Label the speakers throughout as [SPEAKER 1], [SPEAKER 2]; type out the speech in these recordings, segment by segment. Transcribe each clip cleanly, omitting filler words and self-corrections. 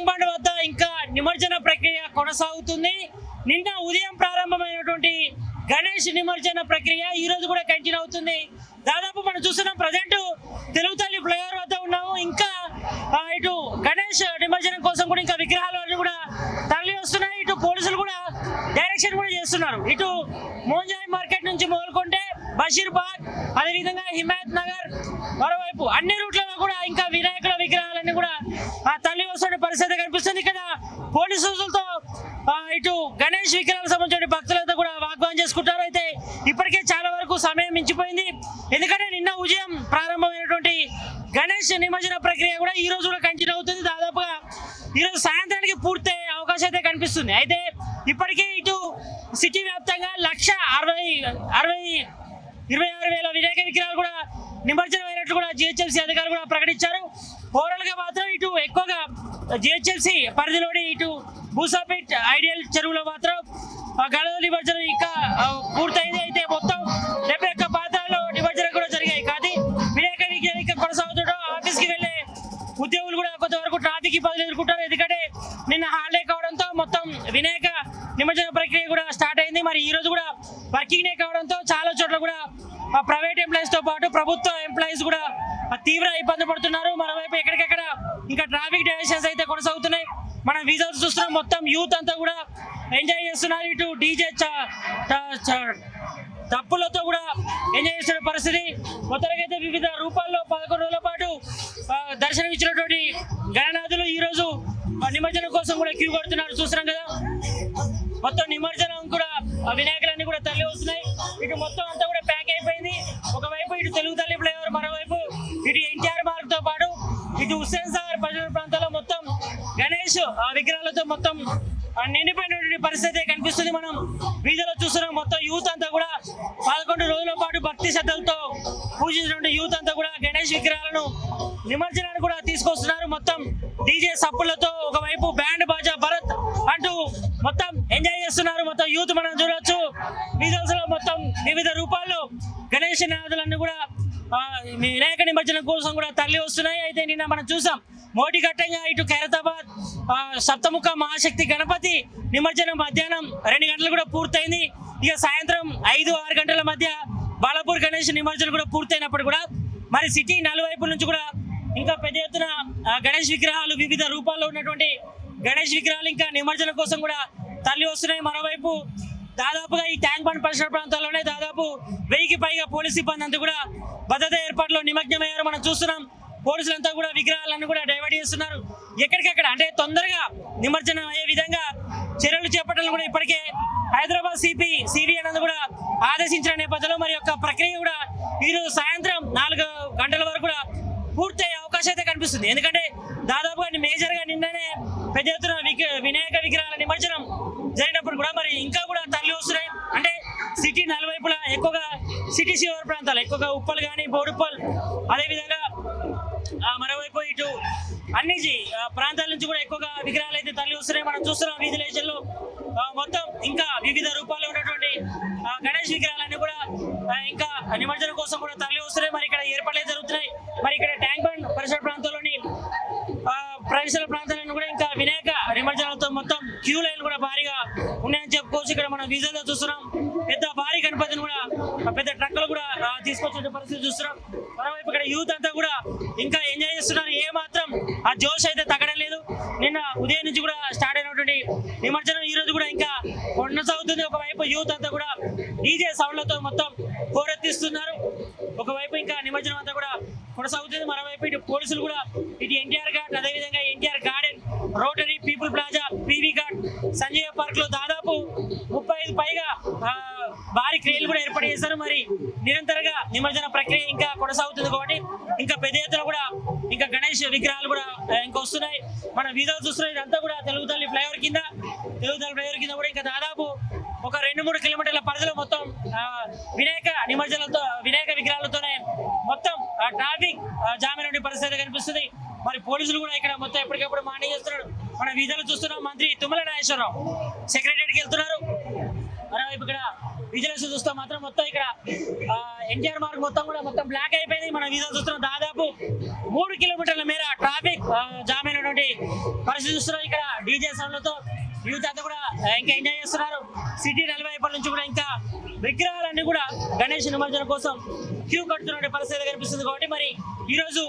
[SPEAKER 1] Tank bund వద్ద ఇంకా నిమజ్జన ప్రక్రియ కొనసాగుతుంది. నిన్న ఉదయం ప్రారంభమైనటువంటి గణేష్ నిమజ్జన ప్రక్రియ ఈ రోజు కూడా కంటిన్యూ అవుతుంది. దాదాపు మనం చూస్తున్నాం ప్రజెంట్ తెలుగుతల్లి ఫ్లైఓవర్ వద్ద ఉన్నాము. ఇంకా ఇటు గణేష్ నిమజ్జనం కోసం కూడా ఇంకా విగ్రహాలు కూడా తరలి వస్తున్నాయి. ఇటు పోలీసులు కూడా డైరెక్షన్ కూడా చేస్తున్నారు. ఇటు మోంజాయి మార్కెట్ నుంచి మొదలుకుంటే బషీర్బాగ్, అదేవిధంగా హిమాయత్ నగర్, మరోవైపు అన్ని రూట్లలో కూడా ఇంకా వినాయకుల విగ్రహాలన్నీ కూడా తరలి వస్తున్న పరిస్థితి కనిపిస్తుంది. ఇక్కడ పోలీసులతో ఇటు గణేష్ విగ్రహాలకు సంబంధించిన భక్తులతో కూడా వాగ్వాదం చేసుకుంటారు. అయితే ఇప్పటికే చాలా వరకు సమయం మించిపోయింది. ఎందుకంటే నిన్న ఉదయం ప్రారంభమైనటువంటి గణేష్ నిమజ్జన ప్రక్రియ కూడా ఈ రోజు కూడా కంటిన్యూ అవుతుంది. దాదాపుగా ఈరోజు సాయంత్రానికి పూర్తయ్యే అవకాశం అయితే కనిపిస్తుంది. అయితే ఇప్పటికే ఇటు సిటీ వ్యాప్తంగా 1,26,000 వినాయక విగ్రహాలు కూడా నిమజ్జనం అయినట్లు కూడా జిహెచ్ఎంసీ అధికారులు కూడా ప్రకటించారు. ఓవరాల్ గా మాత్రం ఇటు ఎక్కువగా జిహెచ్ఎంసీ పరిధిలోని ఇటు బూసాపేట్ ఐడియల్ చెరువులో మాత్రం గణేష్ నిమజ్జనం ఇంకా పూర్తయింది. అయితే మొత్తం 71 పాత్రల్లో నిమజ్జనం కూడా జరిగాయి. కానీ వినాయక విగ్రహం ఇంకా కొనసాగుతుండో ఆఫీస్కి వెళ్ళే ఉద్యోగులు కూడా కొంతవరకు ట్రాఫిక్ ఇబ్బందులు ఎదుర్కొంటారు. ఎందుకంటే నిన్న హాలిడే కావడంతో మొత్తం వినాయక నిమజ్జన ప్రక్రియ కూడా స్టార్ట్ అయింది. మరి ఈ రోజు కూడా వర్కింగ్ డే కావడంతో చాలా చోట్ల కూడా ప్రైవేట్ ఎంప్లాయీస్ తో పాటు ప్రభుత్వ ఎంప్లాయీస్ కూడా తీవ్ర ఇబ్బంది పడుతున్నారు. మరోవైపు ఎక్కడికెక్కడ ఇంకా ట్రాఫిక్ డైవర్షన్స్ అయితే కొనసాగుతున్నాయి. మనం విజువల్స్ చూస్తున్నాం. మొత్తం యూత్ అంతా కూడా ఎంజాయ్ చేస్తున్నారు. ఇటు డీజే తప్పులతో కూడా ఎంజాయ్ చేస్తున్న పరిస్థితి. మొత్తానికైతే వివిధ రూపాల్లో 11 రోజుల పాటు దర్శనం ఇచ్చినటువంటి గణనాథులు ఈ రోజు నిమజ్జనం కోసం కూడా క్యూ కడుతున్నారు. చూస్తున్నాం కదా, మొత్తం నిమజ్జనం కూడా వినాయకులన్నీ కూడా తరలి వస్తున్నాయి. ఇటు మొత్తం అంతా కూడా ప్యాక్ అయిపోయింది. ఒకవైపు ఇటు తెలుగుతల్లి ఫ్లైఓవర్, మరోవైపు ఇటు ఎన్టీఆర్ మార్గ్ తో పాటు ఇటు హుస్సేన్ సాగర్ పరిసర ప్రాంతాల్లో మొత్తం గణేష్ విగ్రహాలతో మొత్తం నిండిపోయినటువంటి పరిస్థితి కనిపిస్తుంది. మనం వీధిలో చూస్తున్నాం. మొత్తం యూత్ అంతా కూడా 11 రోజుల పాటు భక్తి శ్రద్ధలతో పూజించినటువంటి యూత్ అంతా కూడా గణేష్ విగ్రహాలను నిమజ్జనాన్ని కూడా తీసుకొస్తున్నారు. మొత్తం డీజే సప్పులతో ఒకవైపు బ్యాండ్ బాజా భరత్ అంటూ మొత్తం ఎంజాయ్ చేస్తున్నారు. మొత్తం యూత్ మనం చూడొచ్చు. వీడియోస్ లో మొత్తం వివిధ రూపాల్లో గణేష్ నాదులన్నీ కూడా వినాయక నిమజ్జనం కోసం కూడా తరలి వస్తున్నాయి. అయితే నిన్న మనం చూసాం మోటిఘట్టంగా ఇటు ఖైరతాబాద్ సప్తముఖ మహాశక్తి గణపతి నిమజ్జనం మధ్యాహ్నం 2 గంటలు కూడా పూర్తయింది. ఇక సాయంత్రం 5-6 గంటల మధ్య బాలాపూర్ గణేష్ నిమజ్జనం కూడా పూర్తయినప్పుడు కూడా మరి సిటీ నలువైపుల నుంచి కూడా ఇంకా పెద్ద ఎత్తున గణేష్ విగ్రహాలు వివిధ రూపాల్లో ఉన్నటువంటి గణేష్ విగ్రహాలు ఇంకా నిమజ్జనం కోసం కూడా తరలి వస్తున్నాయి. మరోవైపు దాదాపుగా ఈ ట్యాంక్ బండ్ పరిసర ప్రాంతాల్లోనే దాదాపు 1000కి పైగా పోలీస్ సిబ్బంది అంతా కూడా భద్రతా ఏర్పాట్లో నిమగ్నమయ్యారు. మనం చూస్తున్నాం. పోలీసులంతా కూడా విగ్రహాలను కూడా డైవర్ట్ చేస్తున్నారు. ఎక్కడికక్కడ అంటే తొందరగా నిమజ్జనం అయ్యే విధంగా చర్యలు చేపట్టాలని కూడా ఇప్పటికే హైదరాబాద్ సివి అన్నది కూడా ఆదేశించిన నేపథ్యంలో మరి యొక్క ప్రక్రియ కూడా ఈరోజు సాయంత్రం 4 గంటల వరకు కూడా పూర్తయ్యే అవకాశం అయితే కనిపిస్తుంది. ఎందుకంటే దాదాపుగా మేజర్ గా నిన్ననే పెద్ద ఎత్తున వినాయక విగ్రహాల నిమజ్జనం జరిగినప్పుడు కూడా మరి ఇంకా కూడా తరలి వస్తున్నాయి. అంటే సిటీ నలువైపులా ఎక్కువగా సిటీ శివారు ప్రాంతాలు ఎక్కువగా ఉప్పల్ కానీ బోడుప్పల్, అదేవిధంగా మరోవైపు ఇటు అన్ని ప్రాంతాల నుంచి కూడా ఎక్కువగా విగ్రహాలు అయితే తరలి వస్తున్నాయి. మనం చూస్తున్నాం వీధులేజల్లో మొత్తం ఇంకా వివిధ రూపాల్లో ఉన్నటువంటి గణేష్ విగ్రహాలన్నీ కూడా ఇంకా నిమజ్జనం కోసం కూడా తరలి వస్తున్నాయి. మరి ఇక్కడ ఏర్పాట్లు జరుగుతున్నాయి. మరి ఇక్కడ ట్యాంక్ బండ్ పరిసర ప్రాంతాల్లోని పరిసర ప్రాంతాలను కూడా ఇంకా వినాయక నిమజ్జనాలతో మొత్తం క్యూ లైన్ కూడా భారీగా ఉన్నాయని చెప్పుకోవచ్చు. ఇక్కడ మనం విజువల్గా చూస్తున్నాం. పెద్ద భారీ గణపతిని కూడా పెద్ద ట్రక్కులు కూడా తీసుకొచ్చే పరిస్థితి చూస్తున్నాం. మరోవైపు ఇక్కడ యూత్ అంతా కూడా ఇంకా ఎంజాయ్ చేస్తున్నారు. ఏ మాత్రం ఆ జోష్ అయితే తగ్గడం లేదు. నిన్న ఉదయం నుంచి కూడా స్టార్ట్ అయినటువంటి నిమజ్జనం ఈ రోజు కూడా ఇంకా కొనసాగుతుంది. ఒకవైపు యూత్ అంతా కూడా డీజే సౌండ్లతో మొత్తం హోరెత్తిస్తున్నారు. ఒకవైపు ఇంకా నిమజ్జనం అంతా కూడా కొనసాగుతుంది. మరోవైపు ఇటు పోలీసులు కూడా ఇటు ఎన్టీఆర్ ఘాట్, అదేవిధంగా NTR garden, rotary, people plaza, PV ghat, Sanjay park లో దాదాపు 35 పైగా భారీ క్రేన్లు కూడా ఏర్పాటు చేశారు. మరి నిరంతరంగా నిమజ్జన ప్రక్రియ ఇంకా కొనసాగుతుంది కాబట్టి ఇంకా పెద్ద ఎత్తున కూడా ఇంకా గణేష్ విగ్రహాలు కూడా ఇంకా వస్తున్నాయి. మన వీడియోలు చూస్తున్నాయి. ఇదంతా కూడా తెలుగుతల్లి ఫ్లైఓవర్ కింద కూడా ఇంకా దాదాపు ఒక 2-3 కిలోమీటర్ల పరిధిలో మొత్తం వినాయక నిమజ్జనాలతో వినాయక విగ్రహాలతోనే మొత్తం ట్రాఫిక్ జామ్ అయిన పరిస్థితి కనిపిస్తుంది. మరి పోలీసులు కూడా ఇక్కడ మొత్తం ఎప్పటికప్పుడు మానిటర్ చేస్తున్నారు. మన వీధిలో చూస్తున్నాం. మంత్రి తుమ్మల నాగేశ్వరరావు సెక్రటరీకి వెళ్తున్నారు. మరోవైపు ఇక్కడ విజిలెన్స్ చూస్తాం మాత్రం మొత్తం ఇక్కడ ఎన్టీఆర్ మార్గ్ మొత్తం కూడా మొత్తం బ్లాక్ అయిపోయింది. మన వీధిలో చూస్తున్నాం. దాదాపు 3 కిలోమీటర్ల మేర ట్రాఫిక్ జామ్ అయినటువంటి పరిస్థితి చూస్తున్నాం. ఇక్కడ డీజే సౌండ్లతో యూత్ అంతా కూడా ఇంకా ఎంజాయ్ చేస్తున్నారు. సిటీ నలువైపుల నుంచి కూడా ఇంకా విగ్రహాలన్నీ కూడా గణేష్ నిమజ్జనం కోసం క్యూ కడుతున్న పరిస్థితి కనిపిస్తుంది. కాబట్టి మరి ఈరోజు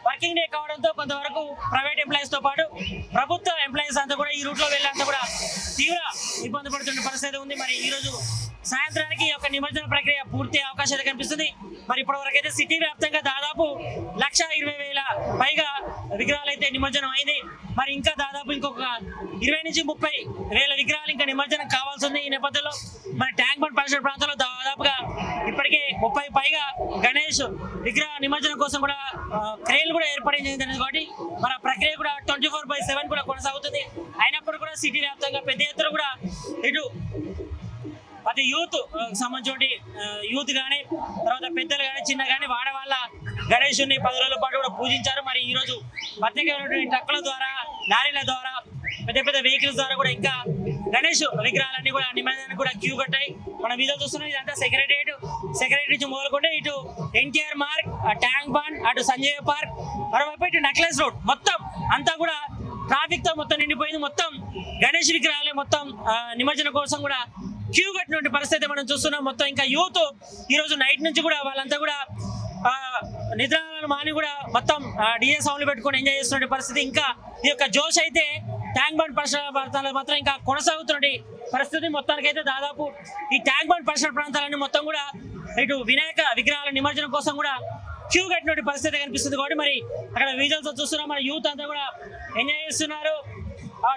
[SPEAKER 1] వర్కింగ్ డే కావడంతో కొంతవరకు ప్రైవేట్ ఎంప్లాయీస్ తో పాటు ప్రభుత్వ ఎంప్లాయీస్ అంతా కూడా ఈ రూట్ లో వెళ్ళేంతా కూడా తీవ్ర ఇబ్బంది పడుతున్న పరిస్థితి ఉంది. మరి ఈ రోజు సాయంత్రానికి ఈ యొక్క నిమజ్జన ప్రక్రియ పూర్తి అవకాశం అయితే కనిపిస్తుంది. మరి ఇప్పటివరకు అయితే సిటీ వ్యాప్తంగా దాదాపు 1,20,000 పైగా విగ్రహాలు అయితే నిమజ్జనం అయింది. మరి ఇంకా దాదాపు ఇంకొక 20 నుంచి 30,000 విగ్రహాలు ఇంకా నిమజ్జనం కావాల్సి ఉంది. ఈ నేపథ్యంలో మన ట్యాంక్ బండ్ పరిసర ప్రాంతాల్లో దాదాపుగా ఇప్పటికే 30 పైగా గణేష్ విగ్రహ నిమజ్జనం కోసం కూడా క్రేన్లు కూడా ఏర్పడింది. కాబట్టి మన ప్రక్రియ కూడా 24/7 కూడా కొనసాగుతుంది. అయినప్పుడు కూడా సిటీ వ్యాప్తంగా పెద్ద ఎత్తున కూడా ఇటు ప్రతి యూత్ సంబంధించి యూత్ కానీ తర్వాత పెద్దలు కానీ చిన్న కానీ వాడవాళ్ళ గణేషుని 10 రోజుల పాటు కూడా పూజించారు. మరి ఈ రోజు ప్రత్యేకమైనటువంటి ట్రక్కుల ద్వారా లారీల ద్వారా పెద్ద పెద్ద వెహికల్స్ ద్వారా కూడా ఇంకా గణేష్ విగ్రహాలన్నీ కూడా నిమజ్జనానికి కూడా క్యూ కట్టాయి. మనం వీడియో చూస్తున్నాం. ఇదంతా సెక్రటరీ నుంచి మొదలుకుంటే ఇటు ఎన్టీఆర్ మార్గ్, ట్యాంక్ బండ్, అటు సంజయ్ పార్క్, మరోవైపు ఇటు నెక్లెస్ రోడ్ మొత్తం అంతా కూడా ట్రాఫిక్ తో మొత్తం నిండిపోయింది. మొత్తం గణేష్ విగ్రహాలే మొత్తం నిమజ్జనం కోసం కూడా క్యూ కట్టినటువంటి పరిస్థితి మనం చూస్తున్నాం. మొత్తం ఇంకా యూత్ ఈ రోజు నైట్ నుంచి కూడా వాళ్ళంతా కూడా నిద్రలను మాని కూడా మొత్తం డిజే సౌండ్లు పెట్టుకొని ఎంజాయ్ చేస్తున్న పరిస్థితి. ఇంకా ఈ యొక్క జోష్ అయితే ట్యాంక్ బండ్ పరిసర ప్రాంతాలు మాత్రం ఇంకా కొనసాగుతున్న పరిస్థితి. మొత్తానికి అయితే దాదాపు ఈ ట్యాంక్ బండ్ పరిసర ప్రాంతాలన్నీ మొత్తం కూడా ఇటు వినాయక విగ్రహాల నిమజ్జనం కోసం కూడా క్యూ కట్టినటువంటి పరిస్థితి కనిపిస్తుంది. కాబట్టి మరి అక్కడ విజువల్స్ చూస్తున్నాం. మన యూత్ అంతా కూడా ఎంజాయ్ చేస్తున్నారు.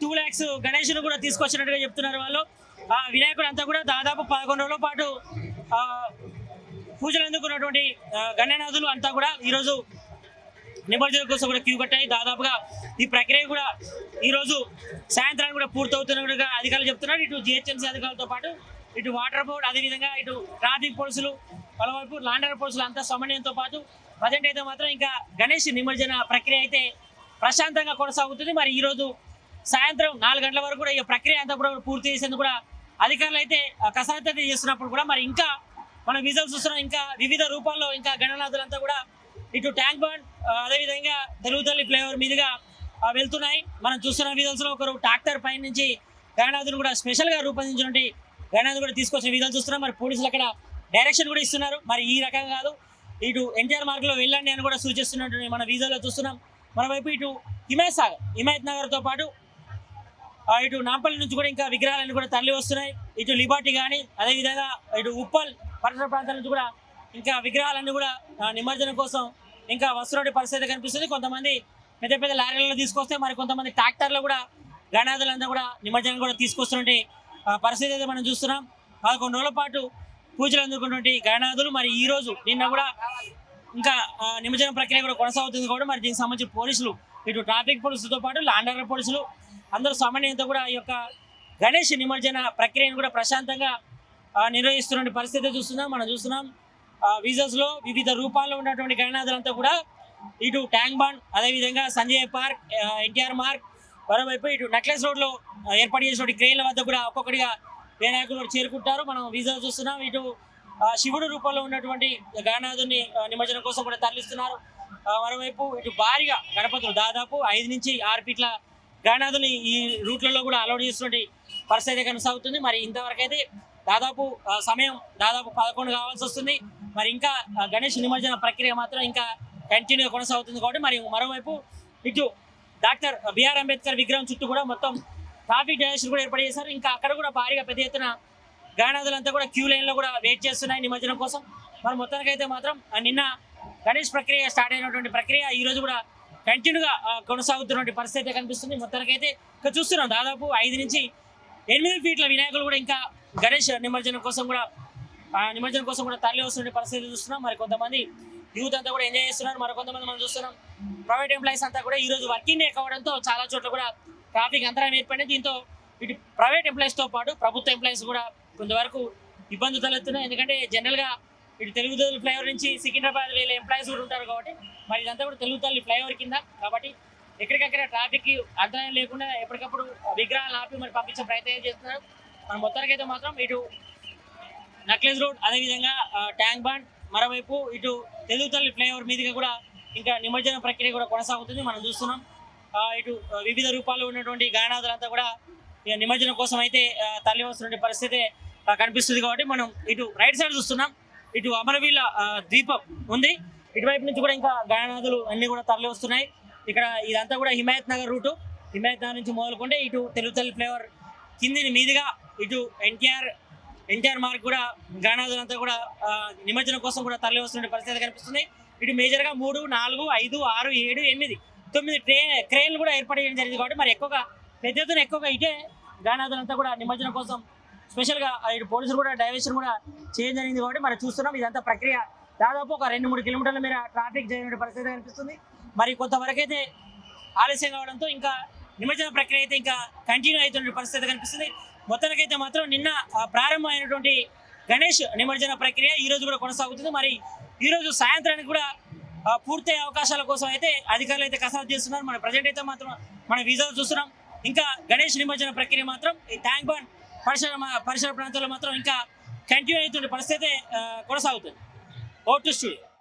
[SPEAKER 1] 2 lakhs గణేష్ను కూడా తీసుకొచ్చినట్టుగా చెప్తున్నారు వాళ్ళు. వినాయకుడు అంతా కూడా దాదాపు 11 రోజుల పాటు పూజలు అందుకున్నటువంటి గణనాథులు అంతా కూడా ఈరోజు నిమజ్జనం కోసం కూడా క్యూ కట్టాయి. దాదాపుగా ఈ ప్రక్రియ కూడా ఈరోజు సాయంత్రానికి కూడా పూర్తవుతున్నట్టుగా అధికారులు చెప్తున్నారు. ఇటు జిహెచ్ఎంసీ అధికారులతో పాటు ఇటు వాటర్ బోర్డ్, అదేవిధంగా ఇటు ట్రాఫిక్ పోలీసులు, మరోవైపు లాండర్ పోలీసులు అంతా సమన్వయంతో పాటు ప్రజెంట్ అయితే మాత్రం ఇంకా గణేష్ నిమజ్జన ప్రక్రియ అయితే ప్రశాంతంగా కొనసాగుతుంది. మరి ఈరోజు సాయంత్రం 4 గంటల వరకు కూడా ఈ ప్రక్రియ అంతా కూడా పూర్తి చేసేందుకు కూడా అధికారులు అయితే కసరత్తు అయితే చేస్తున్నప్పుడు కూడా మరి ఇంకా మనం విజువల్స్ చూస్తున్నాం. ఇంకా వివిధ రూపాల్లో ఇంకా గణనాథులంతా కూడా ఇటు ట్యాంక్ బండ్, అదేవిధంగా తెలుగుతల్లి ఫ్లైఓవర్ మీదుగా వెళ్తున్నాయి. మనం చూస్తున్న విజువల్స్ లో ఒకరు ట్రాక్టర్ పై నుంచి గణనాథులు కూడా స్పెషల్ గా రూపొందించినటువంటి గణనాథులు కూడా తీసుకొచ్చిన విజువల్స్ చూస్తున్నాం. మరి పోలీసులు అక్కడ డైరెక్షన్ కూడా ఇస్తున్నారు. మరి ఈ రకంగా కాదు, ఇటు ఎన్టీఆర్ మార్గ్ లో వెళ్ళండి అని కూడా సూచిస్తున్నట్టు మన విజువల్లో చూస్తున్నాం. మరోవైపు ఇటు హిమాయత్ నగర్ తో పాటు ఇటు నాంపల్లి నుంచి కూడా ఇంకా విగ్రహాలన్నీ కూడా తరలి వస్తున్నాయి. ఇటు లిబార్టీ కానీ అదేవిధంగా ఇటు ఉప్పల్ పరిసర ప్రాంతాల నుంచి కూడా ఇంకా విగ్రహాలన్నీ కూడా నిమజ్జనం కోసం ఇంకా వస్తున్న పరిస్థితి కనిపిస్తుంది. కొంతమంది పెద్ద పెద్ద లారీలలో తీసుకొస్తే మరి కొంతమంది ట్రాక్టర్లో కూడా గణనాథులంతా కూడా నిమజ్జనం కూడా తీసుకొస్తున్నటువంటి పరిస్థితి అయితే మనం చూస్తున్నాం. 11 రోజుల పాటు పూజలు అందుకున్నటువంటి గణనాథులు మరి ఈ రోజు నిన్న కూడా ఇంకా నిమజ్జన ప్రక్రియ కూడా కొనసాగుతుంది. కూడా మరి దీనికి సంబంధించి పోలీసులు ఇటు ట్రాఫిక్ పోలీసులతో పాటు లాండర్ పోలీసులు అందరూ సమన్వయంతో కూడా ఈ యొక్క గణేష్ నిమజ్జన ప్రక్రియను కూడా ప్రశాంతంగా నిర్వహిస్తున్న పరిస్థితి మనం చూస్తున్నాం. విజువల్స్ లో వివిధ రూపాల్లో ఉన్నటువంటి గణనాథులంతా కూడా ఇటు ట్యాంక్ బండ్, అదేవిధంగా సంజయ్ పార్క్, ఎన్టీఆర్ మార్గ్, మరోవైపు ఇటు నెక్లెస్ రోడ్ లో ఏర్పాటు చేసినటువంటి క్రేన్ల వద్ద కూడా ఒక్కొక్కటిగా వినాయకులు చేరుకుంటారు. మనం విజువల్ చూస్తున్నాం. ఇటు శివుడు రూపంలో ఉన్నటువంటి గణనాథుని నిమజ్జనం కోసం కూడా తరలిస్తున్నారు. మరోవైపు ఇటు భారీగా గణపతులు దాదాపు 5 నుంచి 6 ఫీట్ల గణనాథుని ఈ రూట్లలో కూడా అలౌడ్ చేస్తున్నటువంటి పరిస్థితి కొనసాగుతుంది. మరి ఇంతవరకు అయితే దాదాపు సమయం 11 కావాల్సి వస్తుంది. మరి ఇంకా గణేష్ నిమజ్జన ప్రక్రియ మాత్రం ఇంకా కంటిన్యూగా కొనసాగుతుంది. కాబట్టి మరి మరోవైపు ఇటు డాక్టర్ బిఆర్ అంబేద్కర్ విగ్రహం చుట్టూ కూడా మొత్తం ట్రాఫిక్ డైవర్షన్ కూడా ఏర్పాటు చేశారు. ఇంకా అక్కడ కూడా భారీగా పెద్ద ఎత్తున గణనాథులంతా కూడా క్యూ లైన్ లో కూడా వెయిట్ చేస్తున్నాయి నిమజ్జనం కోసం. మరి మొత్తానికి అయితే మాత్రం నిన్న గణేష్ ప్రక్రియ స్టార్ట్ అయినటువంటి ప్రక్రియ ఈ రోజు కూడా కంటిన్యూగా కొనసాగుతున్నటువంటి పరిస్థితి కనిపిస్తుంది. మొత్తానికి అయితే ఇక్కడ చూస్తున్నాం దాదాపు 5 నుంచి 8 ఫీట్ల వినాయకులు కూడా ఇంకా గణేష్ నిమజ్జనం కోసం కూడా తరలి వస్తున్న పరిస్థితి చూస్తున్నాం. మరి కొంతమంది యూత్ అంతా కూడా ఎంజాయ్ చేస్తున్నారు. మరి కొంతమంది మనం చూస్తున్నాం ప్రైవేట్ ఎంప్లాయీస్ అంతా కూడా ఈ రోజు వర్కింగ్ డే కావడంతో చాలా చోట్ల కూడా ట్రాఫిక్ అంతరాయం ఏర్పడింది. దీంతో ఇటు ప్రైవేట్ ఎంప్లాయీస్ తో పాటు ప్రభుత్వ ఎంప్లాయీస్ కూడా కొంతవరకు ఇబ్బందులు తలెత్తున్నాయి. ఎందుకంటే జనరల్ గా ఇటు తెలుగుతల్లి ఫ్లైఓవర్ నుంచి సికింద్రాబాద్ వెళ్ళే ఎంప్లాయీస్ కూడా ఉంటారు. కాబట్టి మరి ఇదంతా కూడా తెలుగుతల్లి ఫ్లైఓవర్ కింద కాబట్టి ఎక్కడికక్కడ ట్రాఫిక్ అంతరాయం లేకుండా ఎప్పటికప్పుడు విగ్రహాలు ఆపి మరి పంపించే ప్రయత్నం చేస్తున్నారు. మన మొత్తానికి అయితే మాత్రం ఇటు నెక్లెస్ రోడ్, అదేవిధంగా ట్యాంక్ బండ్, మరోవైపు ఇటు తెలుగుతల్లి ఫ్లైఓవర్ మీదుగా కూడా ఇంకా నిమజ్జన ప్రక్రియ కూడా కొనసాగుతుంది. మనం చూస్తున్నాం ఇటు వివిధ రూపాల్లో ఉన్నటువంటి గణనాథులంతా కూడా ఇక నిమజ్జనం కోసం అయితే తరలి వస్తున్న పరిస్థితి కనిపిస్తుంది. కాబట్టి మనం ఇటు రైట్ సైడ్ చూస్తున్నాం. ఇటు అమరవీల ద్వీపం ఉంది. ఇటువైపు నుంచి కూడా ఇంకా గణనాథులు అన్ని కూడా తరలి వస్తున్నాయి. ఇక్కడ ఇదంతా కూడా హిమాయత్ నగర్ రూటు. హిమాయత్ నగర్ నుంచి మొదలుకుంటే ఇటు తెలుగుతల్లి ఫ్లేవర్ కిందిని మీదుగా ఇటు ఎన్టీఆర్ మార్గ్ కూడా గణనాథులంతా కూడా నిమజ్జనం కోసం కూడా తరలి వస్తున్న పరిస్థితి కనిపిస్తుంది. ఇటు మేజర్గా 3, 4, 5, 6, 7, 8, 9 క్రేన్లు కూడా ఏర్పాటు చేయడం జరిగింది. కాబట్టి మరి పెద్ద ఎత్తున ఎక్కువగా ఇటే గణనాథులంతా కూడా నిమజ్జనం కోసం స్పెషల్గా ఇటు పోలీసులు కూడా డైవర్షన్ కూడా చేయడం జరిగింది. కాబట్టి మరి చూస్తున్నాం ఇదంతా ప్రక్రియ దాదాపు ఒక 2-3 కిలోమీటర్ల మేర ట్రాఫిక్ జరిగిన పరిస్థితి కనిపిస్తుంది. మరి కొంతవరకు అయితే ఆలస్యం కావడంతో ఇంకా నిమజ్జన ప్రక్రియ అయితే ఇంకా కంటిన్యూ అవుతున్న పరిస్థితి కనిపిస్తుంది. మొత్తానికైతే మాత్రం నిన్న ప్రారంభమైనటువంటి గణేష్ నిమజ్జన ప్రక్రియ ఈ రోజు కూడా కొనసాగుతుంది. మరి ఈ రోజు సాయంత్రానికి కూడా పూర్తయ్యే అవకాశాల కోసం అయితే అధికారులు అయితే కసరత్తు చేస్తున్నారు. మన ప్రజెంట్ అయితే మాత్రం మన విజువల్ చూస్తున్నాం. ఇంకా గణేష్ నిమజ్జన ప్రక్రియ మాత్రం ఈ ట్యాంక్ బండ్ పరిసర ప్రాంతాల్లో మాత్రం ఇంకా కంటిన్యూ అవుతున్న పరిస్థితి కొనసాగుతుంది. ఓ టు స్టూడియో.